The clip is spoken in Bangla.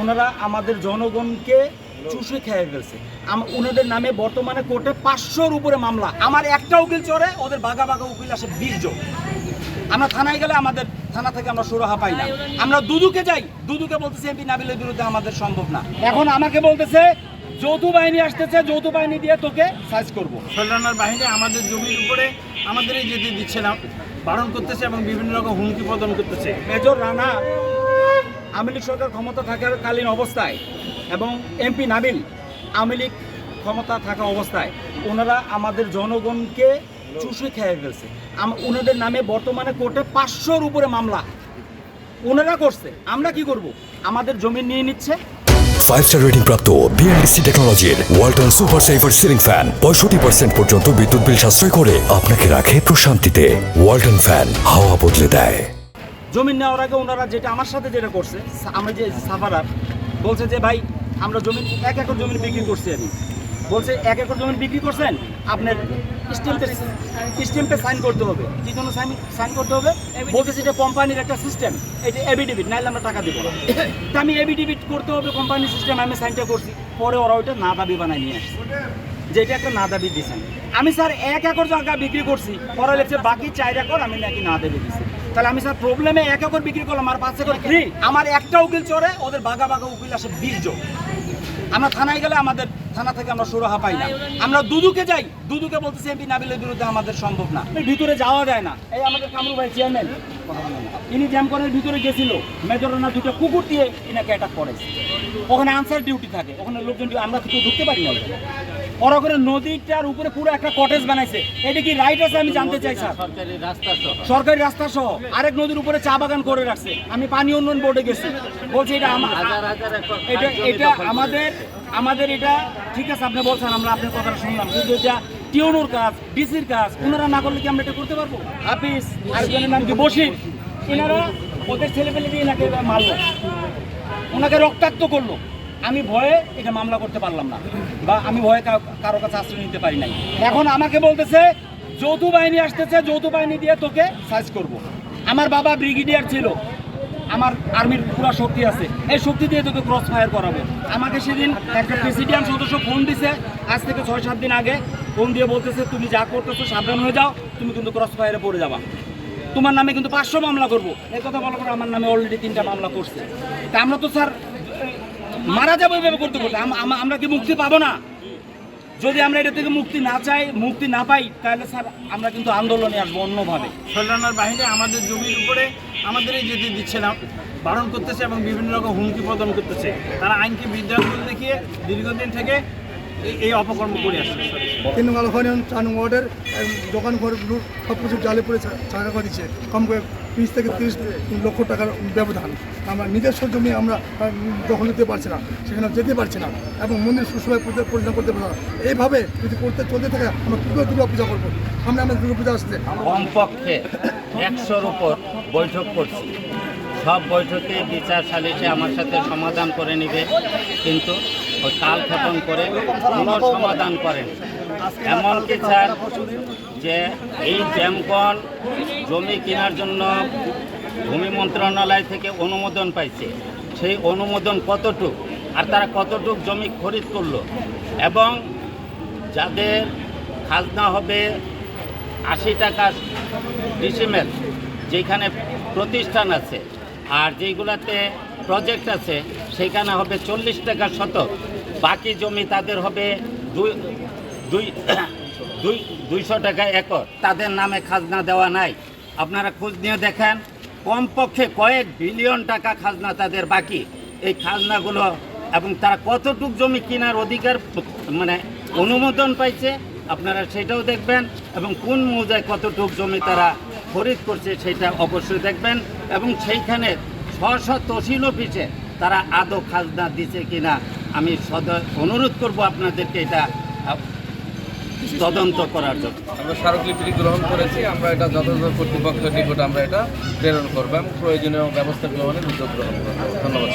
ওনারা আমাদের জনগণকে চুষে খেয়ে ফেলছে। ওনাদের নামে বর্তমানে কোর্টে 500-র উপরে মামলা। আমার একটা উকিল চড়ে, ওদের বাঘা বাঘা উকিল আসে 20 জন। আমরা থানায় গেলে আমাদের থানা থেকে আমরা সুরাহা পাই না। আমরা দুদুকে যাই, দুদুকে বলতেছে এমপি নাবিলের বিরুদ্ধে আমাদের সম্ভব না। এখন আমাকে বলতেছে যৌথ বাহিনী আসতেছে, যৌথ বাহিনী দিয়ে তোকে সাইজ করবো। সরকার বাহিনী আমাদের জমির উপরে আমাদেরই যেতে দিচ্ছে না, বারণ করতেছে এবং বিভিন্ন রকম হুমকি প্রদান করতেছে। মেজর রানা আওয়ামী লীগ সরকার ক্ষমতা থাকাকালীন অবস্থায় এবং এমপি নাবিল আওয়ামী লীগ ক্ষমতা থাকা অবস্থায় ওনারা আমাদের জনগণকে চুষে খেয়ে ফেলছে। ওনাদের নামে বর্তমানে কোর্টে 500-র উপরে মামলা ওনারা করছে। আমরা কি করব? আমাদের জমি নিয়ে নিচ্ছে। 5-স্টার রেটিং প্রাপ্ত বিএলডিসি টেকনোলজির Walton super saver ceiling fan 65% পর্যন্ত বিদ্যুৎ বিল সাশ্রয় করে আপনাকে রাখে প্রশান্তিতে। ওয়ালটন ফ্যান হাওয়া বদলে দেয়। জমি নেওয়ার আগে ওনারা যেটা আমার সাথে যেটা করছে, আমরা যে সাফারার বলছে যে ভাই আমরা জমি 1 একর জমি বিক্রি করছি। আমি বলছে 1 একর জমি বিক্রি করছেন, আপনার স্ট্যাম্পে সাইন করতে হবে। কি জন্য সাইন করতে হবে? বলতেছে এটা কোম্পানির একটা সিস্টেম, এটা এবিডিবিট, নাইলে আমরা টাকা দেবো না। তা আমি এবিডিবিট করতে হবে কোম্পানির সিস্টেম, আমি সাইনটা করছি। পরে ওরা ওইটা না দাবি বানায় নিয়ে আসছে, যেটা একটা না দাবি দিয়েছেন। আমি স্যার 1 একর জায়গা বিক্রি করছি, পরে লেগছে বাকি 4 একর আমি নাকি না দেবে দিচ্ছি। তাহলে আমি স্যার প্রবলেমে 1 একর বিক্রি করলাম আর 5 একর ফ্রি। আমার একটা উকিল চড়ে, ওদের বাঘা বাঘা উকিল আসে 20 জন। আমরা থানায় গেলে আমাদের থানা থেকে আমরা সুরাহা পাই না। আমরা দুদুকে যাই, দুদুকে বলতেছে এমপি নাবিলের বিরুদ্ধে আমাদের সম্ভব না। ভিতরে যাওয়া যায় না। এই আমাদের কামরু ভাই চেয়ারম্যান, ইনি জ্যামকনের ভিতরে গেছিল, মেজর রানা 2টা কুকুর দিয়ে ইনাকে অ্যাটাক করেছে। ওখানে আনসার ডিউটি থাকে, ওখানে লোকজন, আমরা তো ঢুকতে পারি না। ওরা করে নদীটার উপরে পুরো একটা কটেজ বানাইছে। এটা কি রাইট আছে আমি জানতে চাই স্যার। সরকারি রাস্তা সহ আরেক নদীর উপরে চা বাগান করে রাখছে। আমি পানি উন্নয়ন বোর্ডে গেছি, বলছি এটা এটা আমাদের এটা ঠিক আছে। আপনি বলছেন, আমরা আপনার কথাটা শুনলাম, কিন্তু এটা টিউনোর কাজ, ডিসির কাজ। ওনারা না করলে কি আমরা এটা করতে পারবো? হাফিজ, আরেকজনের নাম কি বশির, এনারা ওদের ছেলেপেলে দিয়ে এনাকে মারলো, ওনাকে রক্তাক্ত করলো। আমি ভয়ে এটা মামলা করতে পারলাম না, বা আমি ভয়ে কারো কাছে আশ্রয় নিতে পারি নাই। এখন আমাকে বলতেছে যৌথ বাহিনী আসতেছে, যৌথ বাহিনী দিয়ে তোকে সাইজ করব। আমার বাবা ব্রিগেডিয়ার ছিল, আমার আর্মির পুরো শক্তি আছে, এই শক্তি দিয়ে তোকে ক্রস ফায়ার করাবো। আমাকে সেদিন একটা প্রেসিডিয়াম সদস্য ফোন দিছে, আজ থেকে 6-7 দিন আগে ফোন দিয়ে বলতেছে তুমি যা করতেছো সাবধান হয়ে যাও, তুমি কিন্তু ক্রস ফায়ারে পড়ে যাবা, তোমার নামে কিন্তু 500 মামলা করবো। এই কথা বলার পর আমার নামে অলরেডি 3টা মামলা করছে। তা আমরা তো স্যার মারা যাবো এইভাবে করতে করতে। আমরা কি মুক্তি পাবো না? যদি আমরা এটা থেকে মুক্তি না পাই, তাহলে স্যার আমরা কিন্তু আন্দোলনে আসবো অন্যভাবে। সরকার বাহিনী আমাদের জমির উপরে আমাদেরই যেতে দিচ্ছে না, বারণ করতেছে এবং বিভিন্ন রকম হুমকি প্রদান করতেছে। তারা আইনকে বিদ্যাঙ্গুল দেখিয়ে দীর্ঘদিন থেকে এই অপকর্ম করে আসছে। 3 নং আলফা ইউনিয়ন 4 নং ওয়ার্ডের দোকান ঘর সব কিছু জালে পড়ে টাকা করে দিচ্ছে, কম করে 20 থেকে 30 লক্ষ টাকার ব্যবধান। আমরা নিজস্ব জমি আমরা দখল নিতে পারছি না, সেখানে যেতে পারছি না এবং মন্দির সুসময় পরিচালনা করতে পারছি না। এইভাবে যদি চলতে থাকে আমরা কী করে দুর্গা পূজা করবো? সামনে আমরা দুর্গা পূজা আসছে। কমপক্ষে 100-র উপর বৈঠক করছি। সব বৈঠকে বিচার সালিসে আমার সাথে সমাধান করে নিবে, কিন্তু ওই কালক্ষেপণ করে কোনো সমাধান করেন। এমনকি স্যার যে এই জ্যামকন জমি কেনার জন্য ভূমি মন্ত্রণালয় থেকে অনুমোদন পাইছে, সেই অনুমোদন কতটুক আর তারা কতটুক জমি খরিদ করলো, এবং যাদের খাজনা হবে 80 টাকা ডিসিমেল যেখানে প্রতিষ্ঠান আছে, আর যেইগুলাতে প্রজেক্ট আছে সেখানে হবে 40 টাকা শতক, বাকি জমি তাদের হবে 200 টাকা একর। তাদের নামে খাজনা দেওয়া নাই। আপনারা খোঁজ নিয়ে দেখেন, কমপক্ষে কয়েক বিলিয়ন টাকা খাজনা তাদের বাকি। এই খাজনাগুলো এবং তারা কতটুক জমি কেনার অধিকার মানে অনুমোদন পাইছে আপনারা সেটাও দেখবেন, এবং কোন মৌজায় কতটুক জমি তারা খরিদ করছে সেটা অবশ্যই দেখবেন, এবং সেইখানে স্ব তহসিল অফিসে তারা আদৌ খাজনা দিচ্ছে কিনা আমি অনুরোধ করব আপনাদেরকে এটা তদন্ত করার জন্য। আমরা স্মারকলিপি গ্রহণ করেছি, আমরা এটা যথাযথ কর্তৃপক্ষের নিকট আমরা এটা প্রেরণ করব এবং প্রয়োজনীয় ব্যবস্থা গ্রহণের উদ্যোগ গ্রহণ করব। ধন্যবাদ।